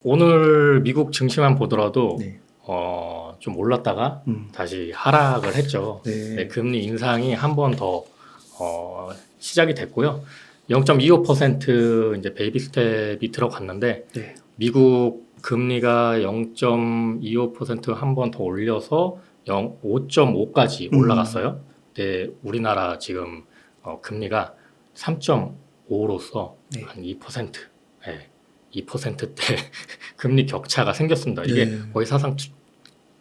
오늘 미국 증시만 보더라도 네. 좀 올랐다가 음. 다시 하락을 했죠. 네. 네, 금리 인상이 한 번 더 시작이 됐고요. 0.25% 이제 베이비 스텝이 들어갔는데 네. 미국 금리가 0.25% 한 번 더 올려서 5.5까지 올라갔어요. 근데 우리나라 지금 금리가 3.5로서 네. 한 2%, 네, 2%대 금리 격차가 생겼습니다. 네.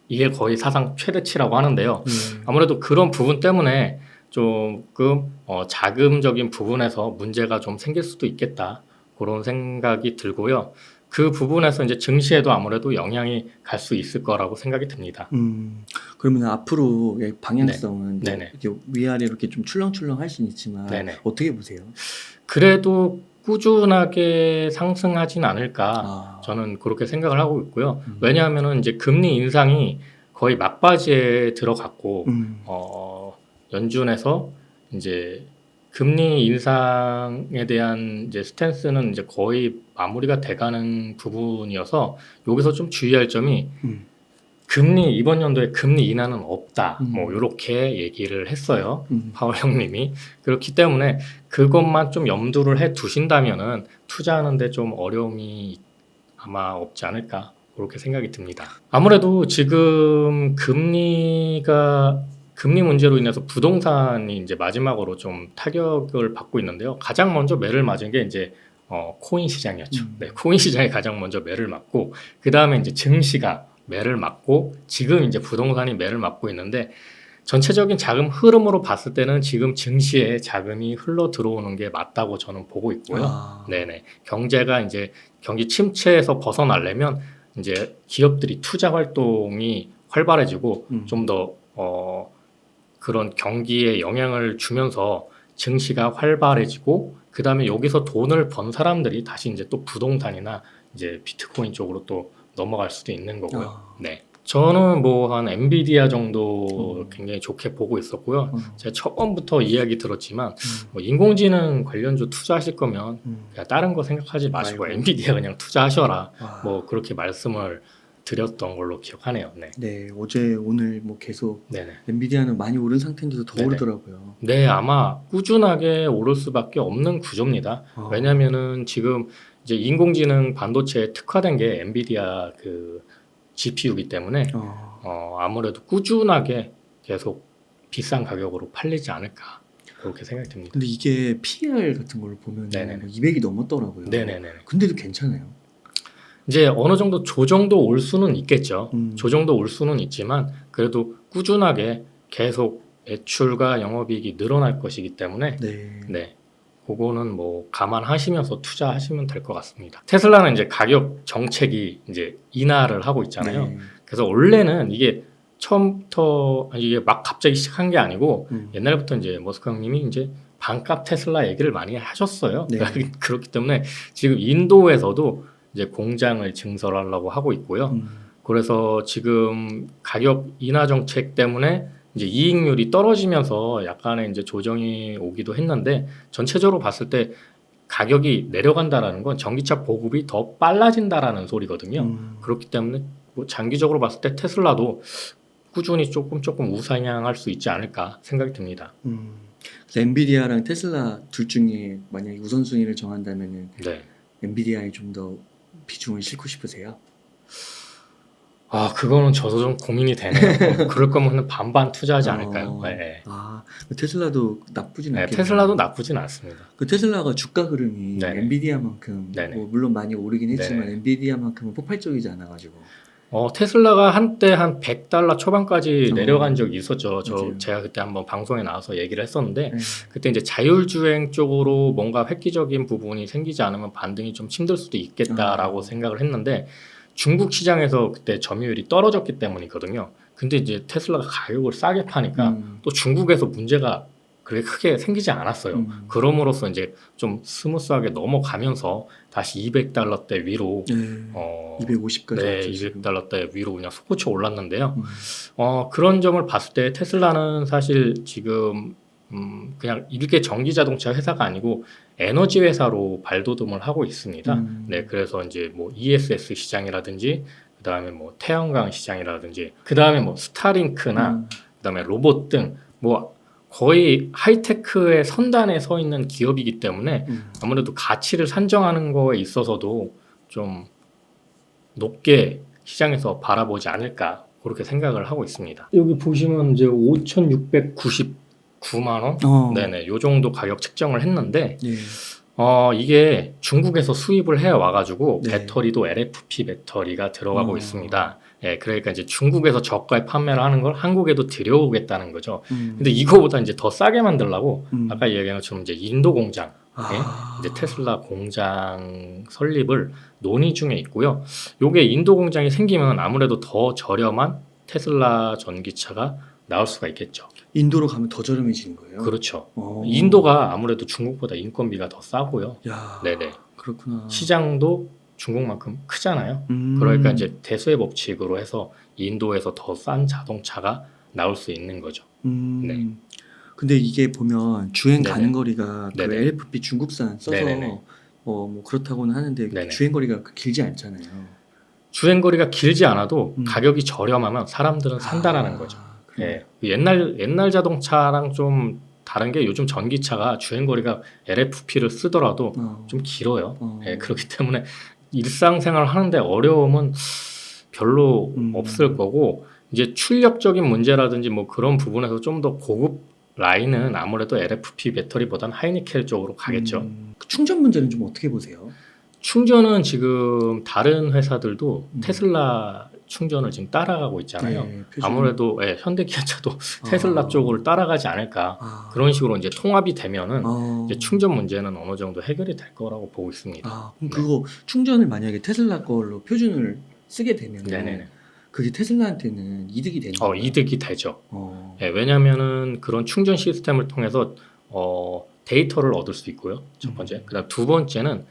이게 거의 사상 최대치라고 하는데요. 네. 아무래도 그런 부분 때문에 조금 자금적인 부분에서 문제가 좀 생길 수도 있겠다. 그런 생각이 들고요. 그 부분에서 이제 증시에도 아무래도 영향이 갈 수 있을 거라고 생각이 듭니다. 그러면 앞으로의 방향성은 네. 네네. 이렇게 위아래로 이렇게 좀 출렁출렁 할 수는 있지만 네네. 어떻게 보세요? 그래도 꾸준하게 상승하진 않을까 저는 그렇게 생각을 하고 있고요. 왜냐하면은 이제 금리 인상이 거의 막바지에 들어갔고 연준에서 이제 금리 인상에 대한 이제 스탠스는 이제 거의 마무리가 돼가는 부분이어서 여기서 좀 주의할 점이 이번 연도에 금리 인하는 없다. 뭐 이렇게 얘기를 했어요. 파월 형님이. 그렇기 때문에 그것만 좀 염두를 해 두신다면은 투자하는데 좀 어려움이 아마 없지 않을까 그렇게 생각이 듭니다. 아무래도 지금 금리 문제로 인해서 부동산이 이제 마지막으로 좀 타격을 받고 있는데요. 가장 먼저 매를 맞은 게 이제 코인 시장이었죠. 네, 코인 시장이 가장 먼저 매를 맞고 그 다음에 이제 증시가 매를 맞고 지금 이제 부동산이 매를 맞고 있는데 전체적인 자금 흐름으로 봤을 때는 지금 증시에 자금이 흘러 들어오는 게 맞다고 저는 보고 있고요. 네네. 경제가 이제 경기 침체에서 벗어나려면 이제 기업들이 투자 활동이 활발해지고 좀 더 그런 경기에 영향을 주면서 증시가 활발해지고 그 다음에 여기서 돈을 번 사람들이 다시 이제 또 부동산이나 이제 비트코인 쪽으로 또 넘어갈 수도 있는 거고요. 네. 저는 뭐 한 엔비디아 정도 굉장히 좋게 보고 있었고요. 제가 처음부터 이야기 들었지만 뭐 인공지능 관련주 투자하실 거면 그냥 다른 거 생각하지 마시고 엔비디아 그냥 투자하셔라. 뭐 그렇게 말씀을 드렸던 걸로 기억하네요. 네. 네, 어제 오늘 뭐 계속 네네. 엔비디아는 많이 오른 상태인데도 더 네네. 오르더라고요. 네, 아마 꾸준하게 오를 수밖에 없는 구조입니다. 왜냐면은 지금 이제 인공지능 반도체에 특화된 게 엔비디아 그 GPU이기 때문에 아무래도 꾸준하게 계속 비싼 가격으로 팔리지 않을까 그렇게 생각이 듭니다. 근데 이게 PER 같은 걸 보면 네네네. 200이 넘었더라고요. 네네네. 근데도 괜찮아요. 이제 어느 정도 조정도 올 수는 있겠죠. 조정도 올 수는 있지만 그래도 꾸준하게 계속 매출과 영업이익이 늘어날 것이기 때문에 네. 그거는 뭐 감안하시면서 투자하시면 될 것 같습니다. 테슬라는 이제 가격 정책이 이제 인하를 하고 있잖아요. 네. 그래서 원래는 이게 처음부터 이게 막 갑자기 시작한 게 아니고 옛날부터 이제 머스크 형님이 이제 반값 테슬라 얘기를 많이 하셨어요. 네. 그렇기 때문에 지금 인도에서도 이제 공장을 증설하려고 하고 있고요. 그래서 지금 가격 인하 정책 때문에 이제 이익률이 떨어지면서 약간의 이제 조정이 오기도 했는데 전체적으로 봤을 때 가격이 내려간다라는 건 전기차 보급이 더 빨라진다라는 소리거든요. 그렇기 때문에 뭐 장기적으로 봤을 때 테슬라도 꾸준히 조금 우상향할 수 있지 않을까 생각이 듭니다. 그래서 엔비디아랑 테슬라 둘 중에 만약에 우선순위를 정한다면은 네. 엔비디아에 좀 더 비중을 싣고 싶으세요? 그거는 저도 좀 고민이 되네요. 그럴 거면 반반 투자하지 않을까요? 네. 테슬라도 나쁘진 네, 않겠네요. 테슬라도 나쁘진 않습니다. 그 테슬라가 주가 흐름이 네네. 엔비디아만큼 네네. 뭐 물론 많이 오르긴 했지만 네네. 엔비디아만큼은 폭발적이지 않아가지고 테슬라가 한때 한 $100 초반까지 내려간 적이 있었죠. 맞아요. 제가 그때 한번 방송에 나와서 얘기를 했었는데, 네. 그때 이제 자율주행 쪽으로 뭔가 획기적인 부분이 생기지 않으면 반등이 좀 힘들 수도 있겠다라고 생각을 했는데, 중국 시장에서 그때 점유율이 떨어졌기 때문이거든요. 근데 이제 테슬라가 가격을 싸게 파니까 또 중국에서 문제가 그렇게 크게 생기지 않았어요. 그럼으로써 이제 좀 스무스하게 넘어가면서 다시 $200대 위로 250까지 네, $200대 위로 그냥 솟구쳐 올랐는데요. 그런 점을 봤을 때 테슬라는 사실 지금 그냥 일개 전기 자동차 회사가 아니고 에너지 회사로 발돋움을 하고 있습니다. 네, 그래서 이제 뭐 ESS 시장이라든지 그다음에 뭐 태양광 시장이라든지 그다음에 뭐 스타링크나 그다음에 로봇 등 뭐 거의 하이테크의 선단에 서 있는 기업이기 때문에 아무래도 가치를 산정하는 거에 있어서도 좀 높게 시장에서 바라보지 않을까 그렇게 생각을 하고 있습니다. 여기 보시면 이제 5,699만 원, 네네, 요 정도 가격 측정을 했는데 예. 이게 중국에서 수입을 해 와가지고 네. 배터리도 LFP 배터리가 들어가고 있습니다. 예, 그러니까 이제 중국에서 저가에 판매를 하는 걸 한국에도 들여오겠다는 거죠. 근데 이거보다 이제 더 싸게 만들려고 아까 얘기한 것처럼 이제 인도 공장, 이제 테슬라 공장 설립을 논의 중에 있고요. 요게 인도 공장이 생기면 아무래도 더 저렴한 테슬라 전기차가 나올 수가 있겠죠. 인도로 가면 더 저렴해지는 거예요? 그렇죠. 오. 인도가 아무래도 중국보다 인건비가 더 싸고요. 야, 네네. 그렇구나. 시장도 중국만큼 크잖아요. 그러니까 이제 대수의 법칙으로 해서 인도에서 더 싼 자동차가 나올 수 있는 거죠. 네. 근데 이게 보면 주행 네네. 가는 거리가 그 네네. LFP 중국산 써서 네네네. 뭐 그렇다고는 하는데 네네. 주행 거리가 길지 않잖아요. 주행거리가 길지 않아도 음. 가격이 저렴하면 사람들은 산다라는 거죠. 그래요? 예. 옛날 자동차랑 좀 다른 게 요즘 전기차가 주행거리가 LFP를 쓰더라도 좀 길어요. 예, 그렇기 때문에 일상생활 하는데 어려움은 별로 없을 거고 이제 출력적인 문제라든지 뭐 그런 부분에서 좀 더 고급 라인은 아무래도 LFP 배터리보다는 하이니켈 쪽으로 가겠죠. 그 충전 문제는 좀 어떻게 보세요? 충전은 지금 다른 회사들도 테슬라 충전을 지금 따라가고 있잖아요. 네, 아무래도 현대기아차도 테슬라 쪽을 따라가지 않을까 그런 식으로 이제 통합이 되면은 이제 충전 문제는 어느 정도 해결이 될 거라고 보고 있습니다. 그럼 그거 충전을 만약에 테슬라 걸로 표준을 쓰게 되면 네네네. 그게 테슬라한테는 이득이 되는 거예요? 이득이 되죠. 왜냐하면은 그런 충전 시스템을 통해서 데이터를 얻을 수 있고요. 첫 번째. 그다음 두 번째는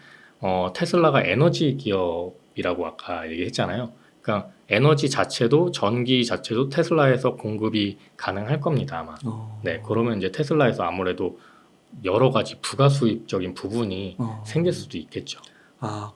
테슬라가 에너지 기업이라고 아까 얘기했잖아요. 그러니까 에너지 자체도 전기 자체도 테슬라에서 공급이 가능할 겁니다 아마. 네, 그러면 이제 테슬라에서 아무래도 여러 가지 부가 수입적인 부분이 생길 수도 있겠죠.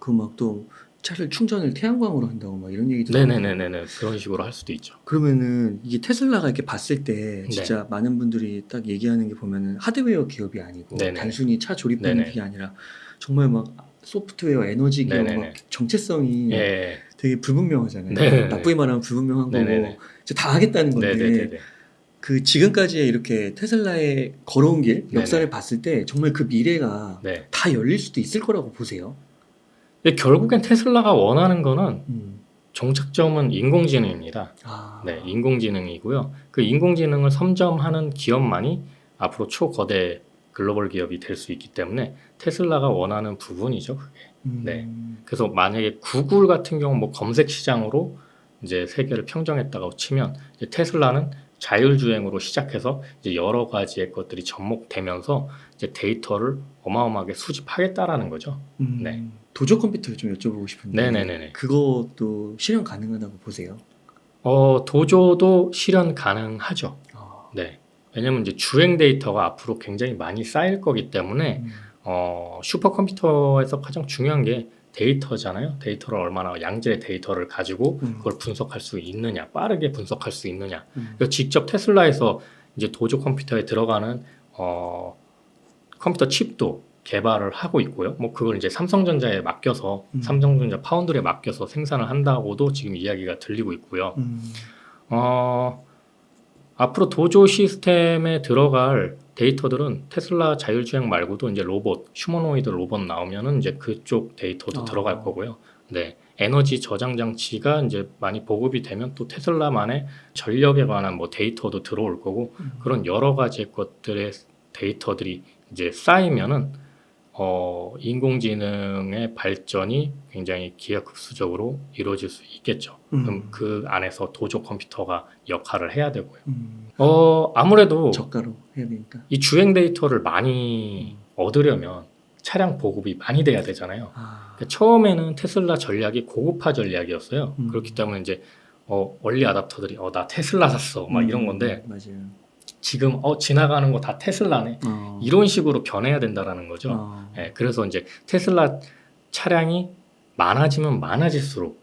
그 막 또 차를 충전을 태양광으로 한다고 막 이런 얘기도 네네네네, 그런 식으로 할 수도 있죠. 그러면은 이게 테슬라가 이렇게 봤을 때 진짜 많은 분들이 딱 얘기하는 게 보면은 하드웨어 기업이 아니고 네네. 단순히 차 조립하는 네네. 게 아니라 정말 막 소프트웨어 에너지 기업 네네네. 막 정체성이 예. 되게 불분명하잖아요. 네네네. 나쁘게 말하면 불분명한 네네네. 거고 진짜 다 하겠다는 건데 네네네. 그 지금까지의 이렇게 테슬라의 걸어온 길 역사를 네네. 봤을 때 정말 그 미래가 네. 다 열릴 수도 있을 거라고 보세요. 근데 결국엔 테슬라가 원하는 거는 종착점은 인공지능입니다. 네, 인공지능이고요. 그 인공지능을 선점하는 기업만이 앞으로 초거대 글로벌 기업이 될 수 있기 때문에 테슬라가 원하는 부분이죠, 그게. 네. 그래서 만약에 구글 같은 경우 뭐 검색 시장으로 이제 세계를 평정했다고 치면 이제 테슬라는 자율주행으로 시작해서 이제 여러 가지의 것들이 접목되면서 이제 데이터를 어마어마하게 수집하겠다라는 거죠. 네. 도조 컴퓨터를 좀 여쭤보고 싶은데 네네네네. 그것도 실현 가능하다고 보세요? 도조도 실현 가능하죠. 네. 왜냐면 이제 주행 데이터가 앞으로 굉장히 많이 쌓일 거기 때문에 슈퍼컴퓨터에서 가장 중요한 게 데이터잖아요. 데이터를 얼마나 양질의 데이터를 가지고 그걸 분석할 수 있느냐, 빠르게 분석할 수 있느냐. 그래서 직접 테슬라에서 이제 도조 컴퓨터에 들어가는 컴퓨터 칩도 개발을 하고 있고요. 뭐 그걸 이제 삼성전자에 맡겨서 삼성전자 파운드리에 맡겨서 생산을 한다고도 지금 이야기가 들리고 있고요. 앞으로 도조 시스템에 들어갈 데이터들은 테슬라 자율주행 말고도 이제 로봇, 휴머노이드 로봇 나오면은 이제 그쪽 데이터도 들어갈 거고요. 네. 에너지 저장 장치가 이제 많이 보급이 되면 또 테슬라만의 전력에 관한 뭐 데이터도 들어올 거고 그런 여러 가지 것들의 데이터들이 이제 쌓이면은 인공지능의 발전이 굉장히 기하급수적으로 이루어질 수 있겠죠. 그럼 그 안에서 도조 컴퓨터가 역할을 해야 되고요. 아무래도 저가로 해야 되니까. 이 주행 데이터를 많이 얻으려면 차량 보급이 많이 돼야 되잖아요. 그러니까 처음에는 테슬라 전략이 고급화 전략이었어요. 그렇기 때문에 이제 얼리 아답터들이 나 테슬라 샀어 막 이런 건데 맞아요. 지금 지나가는 거 다 테슬라네. 이런 식으로 변해야 된다라는 거죠. 그래서 이제 테슬라 차량이 많아지면 많아질수록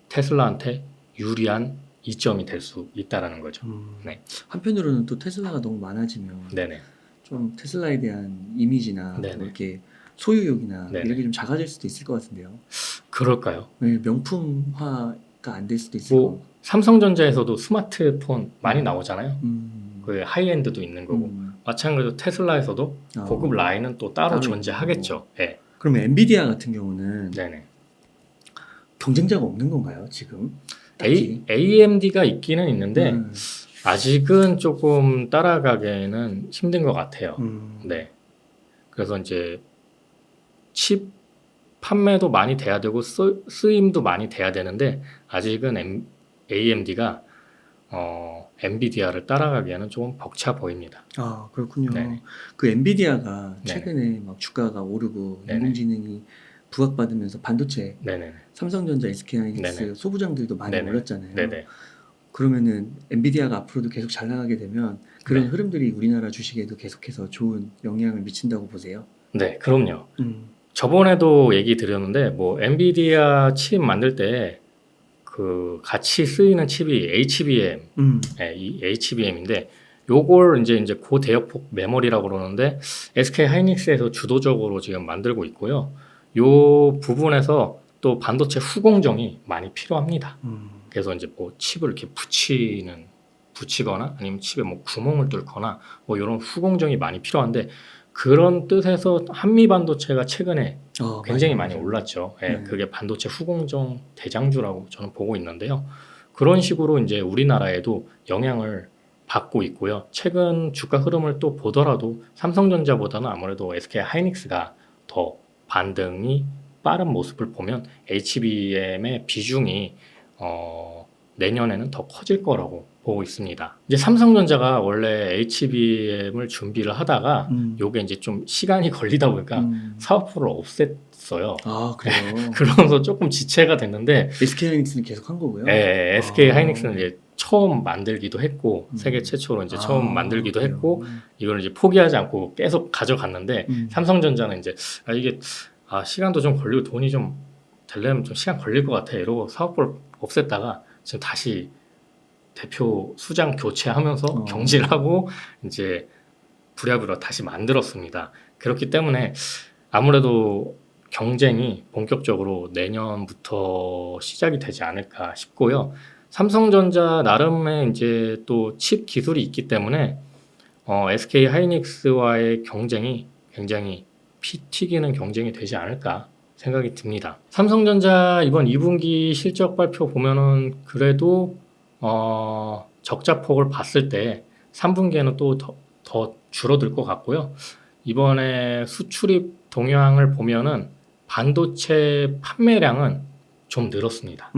테슬라한테 유리한 이점이 될 수 있다라는 거죠. 네. 한편으로는 또 테슬라가 너무 많아지면 네네. 좀 테슬라에 대한 이미지나 네네. 뭐 이렇게 소유욕이나 네네. 이런 게 좀 작아질 수도 있을 것 같은데요. 그럴까요? 네, 명품화가 안 될 수도 있을 뭐 삼성전자에서도 스마트폰 많이 나오잖아요. 음. 그 하이엔드도 있는 거고 마찬가지로 테슬라에서도 고급 라인은 또 따로 존재하겠죠. 네. 그러면 엔비디아 같은 경우는 네네. 경쟁자가 없는 건가요, 지금? AMD가 있기는 있는데 아직은 조금 따라가기에는 힘든 것 같아요. 네. 그래서 이제 칩 판매도 많이 돼야 되고 쓰임도 많이 돼야 되는데 아직은 AMD가 엔비디아를 따라가기에는 조금 벅차 보입니다. 아, 그렇군요. 네네. 그 엔비디아가 네네. 최근에 막 주가가 오르고 네네. 인공지능이 부각받으면서 반도체 네네. 삼성전자, SK하이닉스 네네. 소부장들도 많이 네네. 올랐잖아요. 네네. 그러면은 엔비디아가 앞으로도 계속 잘 나가게 되면 그런 네. 흐름들이 우리나라 주식에도 계속해서 좋은 영향을 미친다고 보세요? 네, 그럼요. 저번에도 얘기 드렸는데 뭐 엔비디아 칩 만들 때 그 같이 쓰이는 칩이 HBM, 이 HBM인데 요걸 이제 고대역폭 메모리라고 그러는데 SK 하이닉스에서 주도적으로 지금 만들고 있고요. 요 부분에서 또 반도체 후공정이 많이 필요합니다. 그래서 이제 뭐 칩을 이렇게 붙이거나 아니면 칩에 뭐 구멍을 뚫거나 뭐 이런 후공정이 많이 필요한데 그런 뜻에서 한미 반도체가 최근에 굉장히 많이 올랐죠. 예, 그게 반도체 후공정 대장주라고 저는 보고 있는데요. 그런 식으로 이제 우리나라에도 영향을 받고 있고요. 최근 주가 흐름을 또 보더라도 삼성전자보다는 아무래도 SK 하이닉스가 더 반등이 빠른 모습을 보면 HBM의 비중이 내년에는 더 커질 거라고 보고 있습니다. 이제 삼성전자가 원래 HBM을 준비를 하다가 요게 이제 좀 시간이 걸리다 보니까 사업부를 없앴어요. 아, 그래요? 그러면서 조금 지체가 됐는데 SK 하이닉스는 계속 한 거고요? 네, SK 하이닉스는 이제 처음 만들기도 했고 세계 최초로 이제 처음 만들기도 그래요? 했고 이걸 이제 포기하지 않고 계속 가져갔는데 삼성전자는 이제 이게 시간도 좀 걸리고 돈이 좀 되려면 좀 시간 걸릴 것 같아 이러고 사업부를 없앴다가 지금 다시 대표 수장 교체하면서 경질을 하고 이제 부랴부랴 다시 만들었습니다. 그렇기 때문에 아무래도 경쟁이 본격적으로 내년부터 시작이 되지 않을까 싶고요. 삼성전자 나름의 이제 또 칩 기술이 있기 때문에 SK 하이닉스와의 경쟁이 굉장히 피 튀기는 경쟁이 되지 않을까 생각이 듭니다. 삼성전자 이번 2분기 실적 발표 보면은 그래도 적자폭을 봤을 때 3분기에는 또 더 줄어들 것 같고요. 이번에 수출입 동향을 보면은 반도체 판매량은 좀 늘었습니다.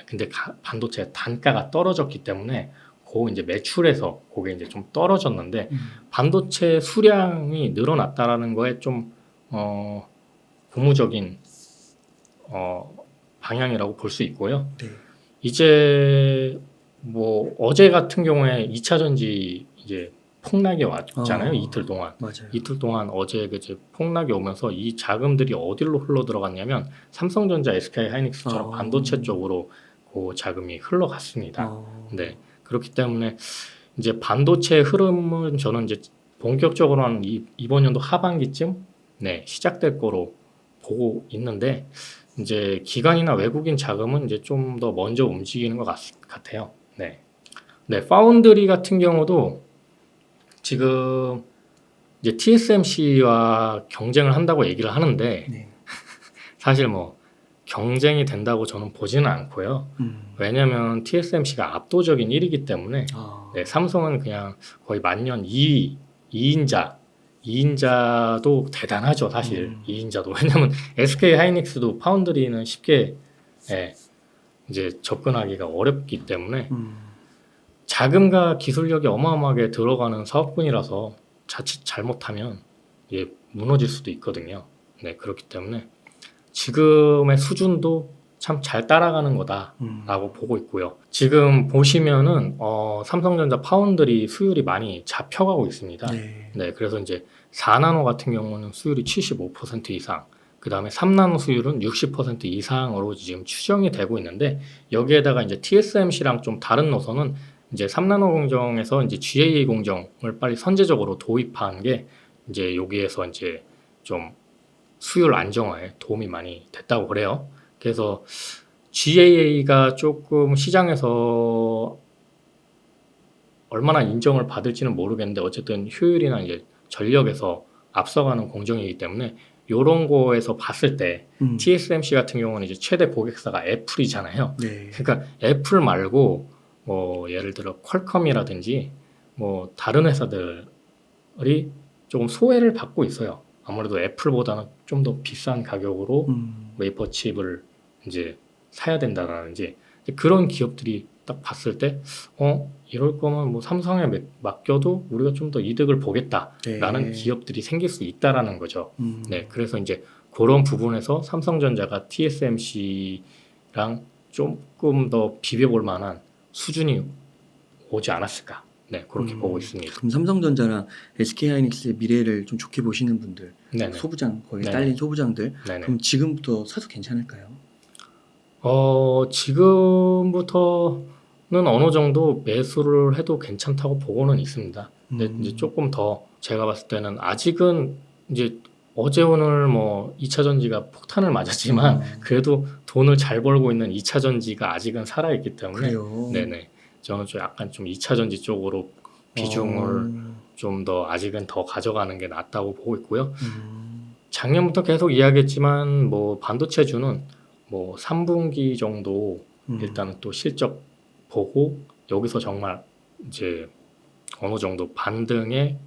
근데 반도체 단가가 떨어졌기 때문에 이제 매출에서 그게 이제 좀 떨어졌는데 반도체 수량이 늘어났다라는 거에 좀 고무적인 방향이라고 볼 수 있고요. 네. 이제 뭐 어제 같은 경우에 2차 전지 이제 폭락이 왔잖아요. 이틀 동안. 맞아요. 이틀 동안 어제 이제 폭락이 오면서 이 자금들이 어디로 흘러 들어갔냐면 삼성전자, SK 하이닉스처럼 반도체 쪽으로 그 자금이 흘러갔습니다. 네. 그렇기 때문에 이제 반도체 흐름은 저는 이제 본격적으로는 이번 연도 하반기쯤 시작될 거로 보고 있는데 이제 기관이나 외국인 자금은 이제 좀 더 먼저 움직이는 것 같아요. 네. 파운드리 같은 경우도 지금 이제 TSMC와 경쟁을 한다고 얘기를 하는데 사실 뭐 경쟁이 된다고 저는 보지는 않고요. 왜냐하면 TSMC가 압도적인 1위이기 때문에 삼성은 그냥 거의 만년 2인자도 대단하죠, 사실. 2인자도. 왜냐면 SK 하이닉스도 파운드리는 쉽게 이제 접근하기가 어렵기 때문에 자금과 기술력이 어마어마하게 들어가는 사업군이라서 자칫 잘못하면 무너질 수도 있거든요. 그렇기 때문에 지금의 수준도 참 잘 따라가는 거다라고 보고 있고요. 지금 보시면은 삼성전자 파운드리 수율이 많이 잡혀가고 있습니다. 네. 네, 그래서 이제 4나노 같은 경우는 수율이 75% 이상, 그 다음에 3나노 수율은 60% 이상으로 지금 추정이 되고 있는데, 여기에다가 이제 TSMC랑 좀 다른 노선은 이제 3나노 공정에서 이제 GAA 공정을 빨리 선제적으로 도입한 게 이제 여기에서 이제 좀 수율 안정화에 도움이 많이 됐다고 그래요. 그래서 GAA가 조금 시장에서 얼마나 인정을 받을지는 모르겠는데, 어쨌든 효율이나 이제 전력에서 앞서가는 공정이기 때문에 이런 거에서 봤을 때 TSMC 같은 경우는 이제 최대 고객사가 애플이잖아요. 네. 그러니까 애플 말고 뭐 예를 들어 퀄컴이라든지 뭐 다른 회사들이 조금 소외를 받고 있어요. 아무래도 애플보다는 좀 더 비싼 가격으로 웨이퍼 칩을 이제 사야 된다라든지 그런 기업들이 딱 봤을 때 이럴 거면 뭐 삼성에 맡겨도 우리가 좀 더 이득을 보겠다라는 네. 기업들이 생길 수 있다라는 거죠. 음. 네, 그래서 이제 그런 부분에서 삼성전자가 TSMC랑 조금 더 비벼볼 만한 수준이 오지 않았을까. 네, 그렇게 보고 있습니다. 그럼 삼성전자랑 SK하이닉스의 미래를 좀 좋게 보시는 분들, 네네. 소부장 거기 네네. 딸린 소부장들, 네네. 그럼 지금부터 사도 괜찮을까요? 지금부터는 어느 정도 매수를 해도 괜찮다고 보고는 있습니다. 근데 이제 조금 더 제가 봤을 때는 아직은 이제 어제 오늘 뭐 2차 전지가 폭탄을 맞았지만 그래도 돈을 잘 벌고 있는 2차 전지가 아직은 살아있기 때문에 그래요. 네네. 저는 좀 약간 좀 2차 전지 쪽으로 비중을 좀 더 아직은 더 가져가는 게 낫다고 보고 있고요. 작년부터 계속 이야기했지만 뭐 반도체주는 뭐 3분기 정도 일단은 또 실적 보고 여기서 정말 이제 어느 정도 반등의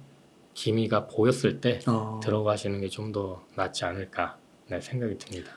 기미가 보였을 때 들어가시는 게 좀 더 낫지 않을까 네, 생각이 듭니다.